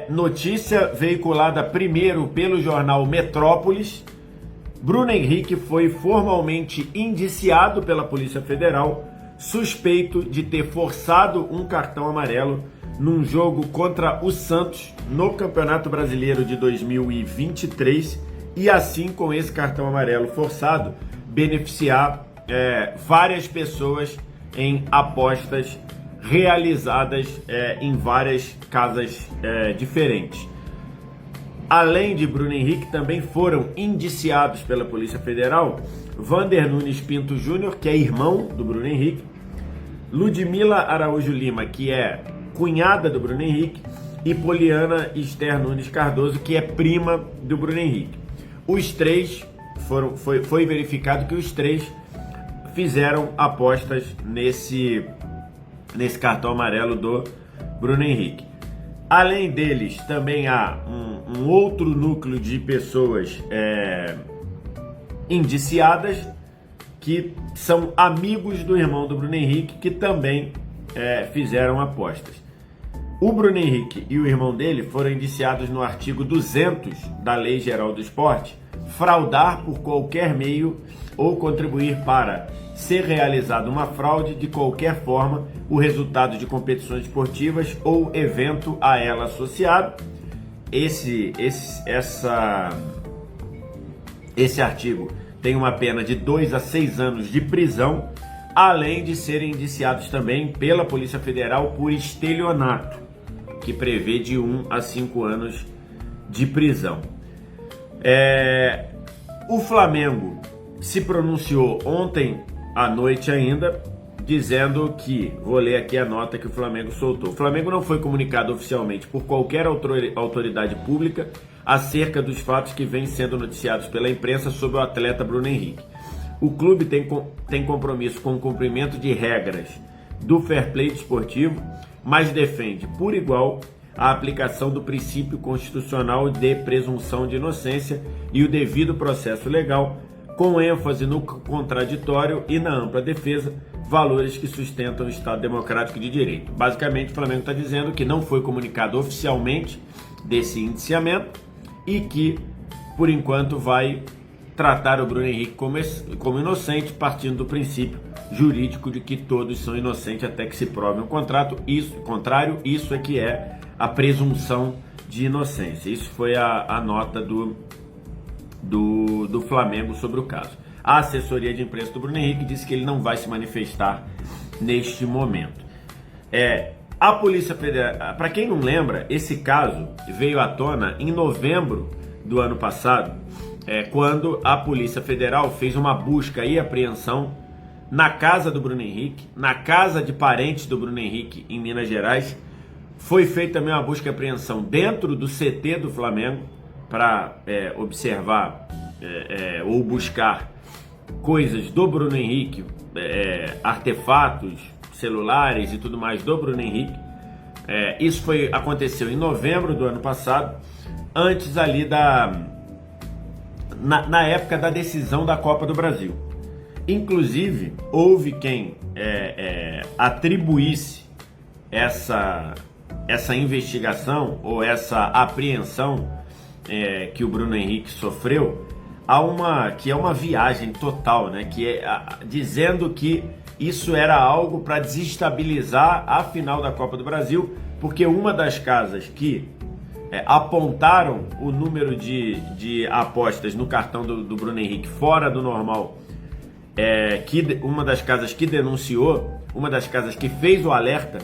Notícia veiculada primeiro pelo jornal Metrópolis: Bruno Henrique foi formalmente indiciado pela Polícia Federal, suspeito de ter forçado um cartão amarelo num jogo contra o Santos no Campeonato Brasileiro de 2023 e assim, com esse cartão amarelo forçado, beneficiar várias pessoas em apostas realizadas em várias casas diferentes. Além de Bruno Henrique, também foram indiciados pela Polícia Federal Vander Nunes Pinto Júnior, que é irmão do Bruno Henrique, Ludmila Araújo Lima, que é cunhada do Bruno Henrique, e Poliana Esther Nunes Cardoso, que é prima do Bruno Henrique. Os três, foi verificado que os três fizeram apostas nesse cartão amarelo do Bruno Henrique. Além deles, também há um outro núcleo de pessoas indiciadas, que são amigos do irmão do Bruno Henrique, que também fizeram apostas. O Bruno Henrique e o irmão dele foram indiciados no artigo 200 da Lei Geral do Esporte, fraudar por qualquer meio ou contribuir para ser realizada uma fraude de qualquer forma o resultado de competições esportivas ou evento a ela associado. Esse artigo tem uma pena de 2 a 6 anos de prisão, além de serem indiciados também pela Polícia Federal por estelionato, que prevê de 1 a 5 anos de prisão. O Flamengo se pronunciou ontem à noite ainda, dizendo que, vou ler aqui a nota que o Flamengo soltou: o Flamengo não foi comunicado oficialmente por qualquer autoridade pública acerca dos fatos que vêm sendo noticiados pela imprensa sobre o atleta Bruno Henrique. O clube tem compromisso com o cumprimento de regras do fair play desportivo, mas defende por igual a aplicação do princípio constitucional de presunção de inocência e o devido processo legal, com ênfase no contraditório e na ampla defesa, valores que sustentam o Estado Democrático de Direito. Basicamente, o Flamengo está dizendo que não foi comunicado oficialmente desse indiciamento e que, por enquanto, vai tratar o Bruno Henrique como inocente, partindo do princípio jurídico de que todos são inocentes até que se prove um contrário. Isso é que é a presunção de inocência. Isso foi a nota do Flamengo sobre o caso. A assessoria de imprensa do Bruno Henrique disse que ele não vai se manifestar neste momento. A Polícia Federal, para quem não lembra, esse caso veio à tona em novembro do ano passado, quando a Polícia Federal fez uma busca e apreensão na casa do Bruno Henrique, na casa de parentes do Bruno Henrique em Minas Gerais. Foi feita também uma busca e apreensão dentro do CT do Flamengo para observar ou buscar coisas do Bruno Henrique, artefatos, celulares e tudo mais do Bruno Henrique. Isso aconteceu em novembro do ano passado, antes ali na época da decisão da Copa do Brasil. Inclusive, houve quem atribuísse essa investigação ou essa apreensão que o Bruno Henrique sofreu que é uma viagem total, né? Dizendo que isso era algo para desestabilizar a final da Copa do Brasil, porque uma das casas que apontaram o número de apostas no cartão do Bruno Henrique fora do normal, uma das casas que denunciou, uma das casas que fez o alerta,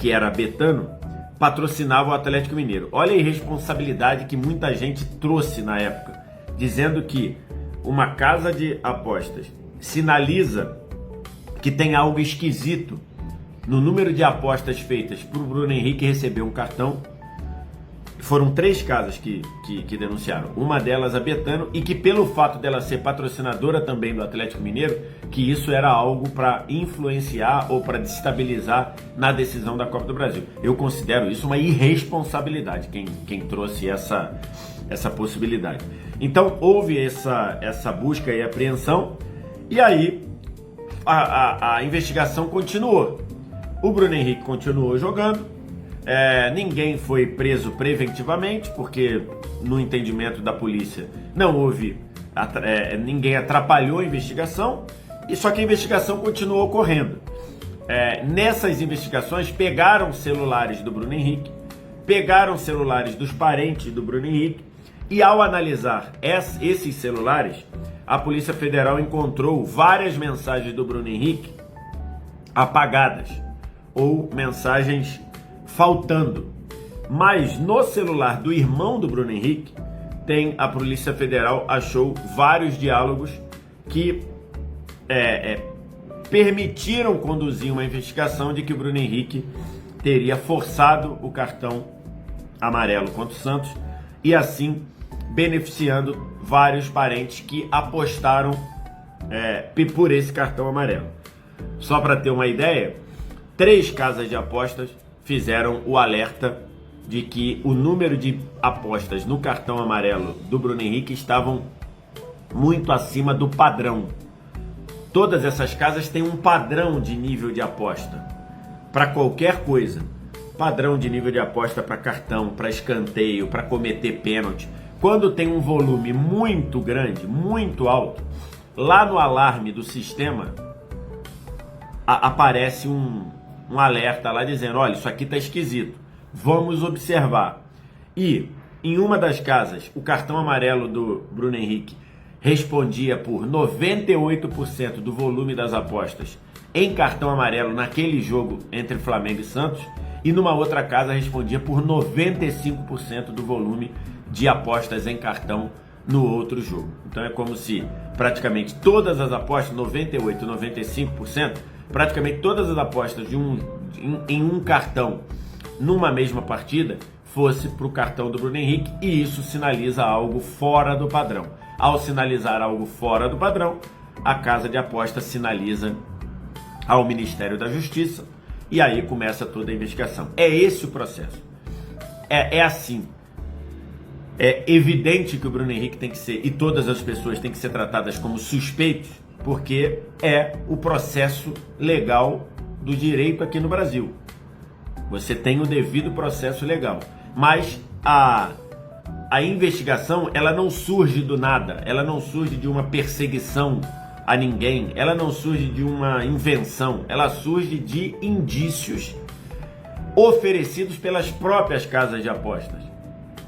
que era a Betano, patrocinava o Atlético Mineiro. Olha a irresponsabilidade que muita gente trouxe na época, dizendo que uma casa de apostas sinaliza que tem algo esquisito no número de apostas feitas para o Bruno Henrique receber um cartão. Foram 3 casas que denunciaram, uma delas a Betano, e que pelo fato dela ser patrocinadora também do Atlético Mineiro, que isso era algo para influenciar ou para desestabilizar na decisão da Copa do Brasil. Eu considero isso uma irresponsabilidade, quem trouxe essa possibilidade. Então houve essa busca e apreensão, e aí a investigação continuou. O Bruno Henrique continuou jogando, Ninguém foi preso preventivamente, porque no entendimento da polícia não houve, ninguém atrapalhou a investigação, e só que a investigação continuou ocorrendo. Nessas investigações pegaram celulares do Bruno Henrique, pegaram celulares dos parentes do Bruno Henrique, e ao analisar esses celulares, a Polícia Federal encontrou várias mensagens do Bruno Henrique apagadas ou mensagens faltando. Mas no celular do irmão do Bruno Henrique, a Polícia Federal achou vários diálogos que permitiram conduzir uma investigação de que o Bruno Henrique teria forçado o cartão amarelo contra o Santos e assim beneficiando vários parentes que apostaram por esse cartão amarelo. Só para ter uma ideia, 3 casas de apostas fizeram o alerta de que o número de apostas no cartão amarelo do Bruno Henrique estavam muito acima do padrão. Todas essas casas têm um padrão de nível de aposta para qualquer coisa. Padrão de nível de aposta para cartão, para escanteio, para cometer pênalti. Quando tem um volume muito grande, muito alto, lá no alarme do sistema aparece um alerta lá dizendo: olha, isso aqui está esquisito, vamos observar. E em uma das casas, o cartão amarelo do Bruno Henrique respondia por 98% do volume das apostas em cartão amarelo naquele jogo entre Flamengo e Santos, e numa outra casa respondia por 95% do volume de apostas em cartão no outro jogo. Então é como se praticamente todas as apostas, 98%, 95%, praticamente todas as apostas em um cartão numa mesma partida fosse para o cartão do Bruno Henrique, e isso sinaliza algo fora do padrão. Ao sinalizar algo fora do padrão, a casa de apostas sinaliza ao Ministério da Justiça e aí começa toda a investigação. É esse o processo. É assim. É evidente que o Bruno Henrique tem que ser, e todas as pessoas têm que ser tratadas como suspeitos, porque é o processo legal do direito aqui no Brasil. Você tem o devido processo legal. Mas a investigação, ela não surge do nada, ela não surge de uma perseguição a ninguém, ela não surge de uma invenção, ela surge de indícios oferecidos pelas próprias casas de apostas,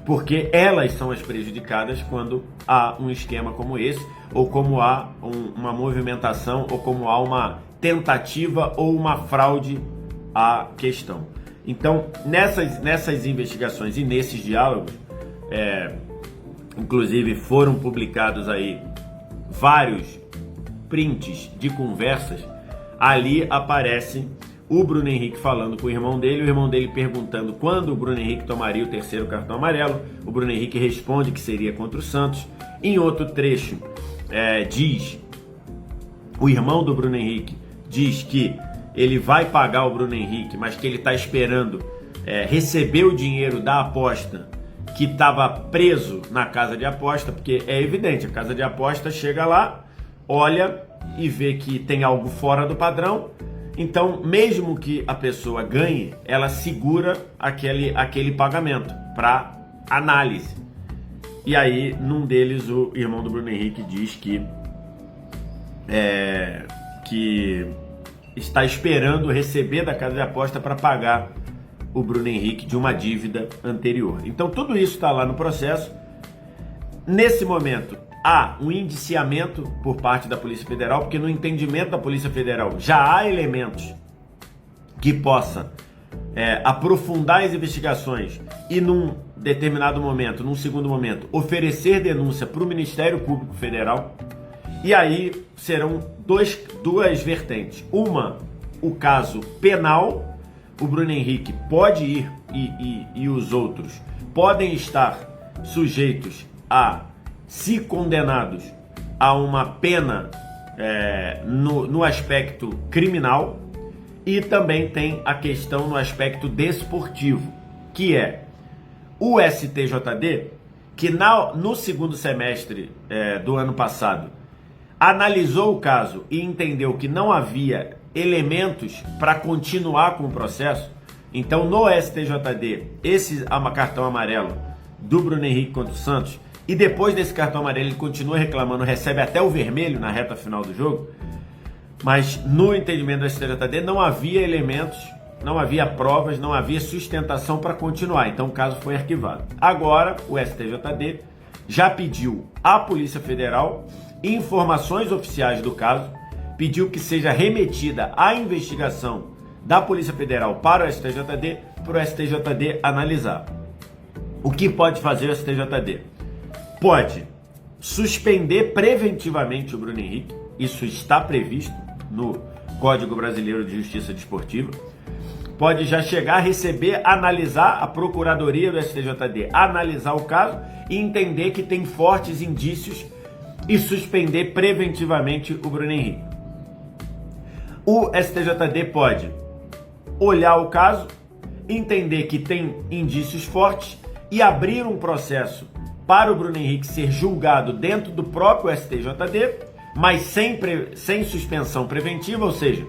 porque elas são as prejudicadas quando há um esquema como esse, ou como há uma movimentação, ou como há uma tentativa ou uma fraude à questão. Então, nessas investigações e nesses diálogos, inclusive foram publicados aí vários prints de conversas. Ali aparece o Bruno Henrique falando com o irmão dele perguntando quando o Bruno Henrique tomaria o 3º cartão amarelo. O Bruno Henrique responde que seria contra o Santos. Em outro trecho, o irmão do Bruno Henrique diz que ele vai pagar o Bruno Henrique, mas que ele está esperando receber o dinheiro da aposta que estava preso na casa de aposta, porque é evidente, a casa de aposta chega lá, olha e vê que tem algo fora do padrão, então mesmo que a pessoa ganhe, ela segura aquele pagamento para análise. E aí, num deles, o irmão do Bruno Henrique diz que está esperando receber da casa de aposta para pagar o Bruno Henrique de uma dívida anterior. Então tudo isso está lá no processo. Nesse momento há um indiciamento por parte da Polícia Federal, porque no entendimento da Polícia Federal já há elementos que possa aprofundar as investigações e num determinado momento, num segundo momento, oferecer denúncia para o Ministério Público Federal. E aí serão duas vertentes. Uma, o caso penal. O Bruno Henrique pode ir e os outros podem estar sujeitos a, se condenados, a uma pena no aspecto criminal, e também tem a questão no aspecto desportivo, que é o STJD, que no segundo semestre do ano passado analisou o caso e entendeu que não havia elementos para continuar com o processo, Então no STJD, esse cartão amarelo do Bruno Henrique contra o Santos, e depois desse cartão amarelo ele continua reclamando, recebe até o vermelho na reta final do jogo, mas no entendimento do STJD não havia elementos, não havia provas, não havia sustentação para continuar, então o caso foi arquivado. Agora o STJD já pediu à Polícia Federal informações oficiais do caso, pediu que seja remetida a investigação da Polícia Federal para o STJD analisar. O que pode fazer o STJD? Pode suspender preventivamente o Bruno Henrique, isso está previsto no Código Brasileiro de Justiça Desportiva. Pode já chegar a receber, analisar, a Procuradoria do STJD analisar o caso e entender que tem fortes indícios e suspender preventivamente o Bruno Henrique. O STJD pode olhar o caso, entender que tem indícios fortes e abrir um processo para o Bruno Henrique ser julgado dentro do próprio STJD, mas sem suspensão preventiva, ou seja,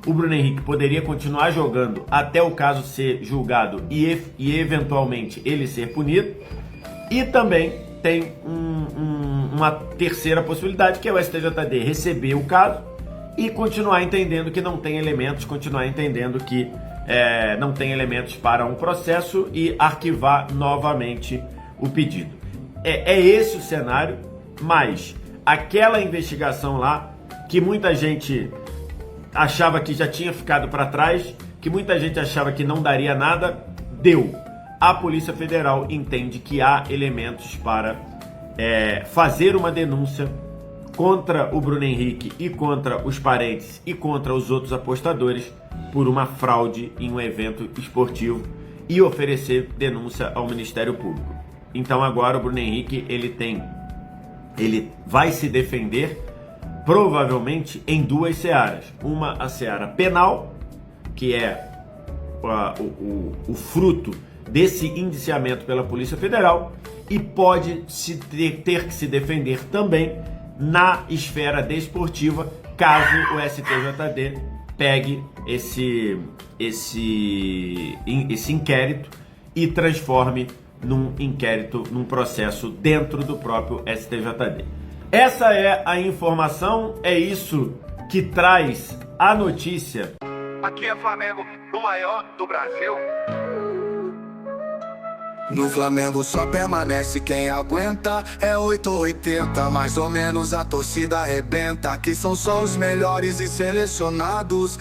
o Bruno Henrique poderia continuar jogando até o caso ser julgado e eventualmente ele ser punido. E também tem uma terceira possibilidade, que é o STJD receber o caso e continuar entendendo que não tem elementos, continuar entendendo que não tem elementos para um processo e arquivar novamente o pedido. É esse o cenário, mas aquela investigação lá, que muita gente achava que já tinha ficado para trás, que muita gente achava que não daria nada, deu. A Polícia Federal entende que há elementos para fazer uma denúncia contra o Bruno Henrique e contra os parentes e contra os outros apostadores por uma fraude em um evento esportivo e oferecer denúncia ao Ministério Público. Então agora o Bruno Henrique ele vai se defender provavelmente em duas searas. Uma, a seara penal, que é o fruto desse indiciamento pela Polícia Federal, e pode ter que se defender também na esfera desportiva, caso o STJD pegue esse inquérito e transforme num inquérito, num processo dentro do próprio STJD. Essa é a informação, é isso que traz a notícia. Aqui é Flamengo, o maior do Brasil. No Flamengo só permanece quem aguenta. É 8 ou 80, mais ou menos a torcida arrebenta. Aqui são só os melhores e selecionados.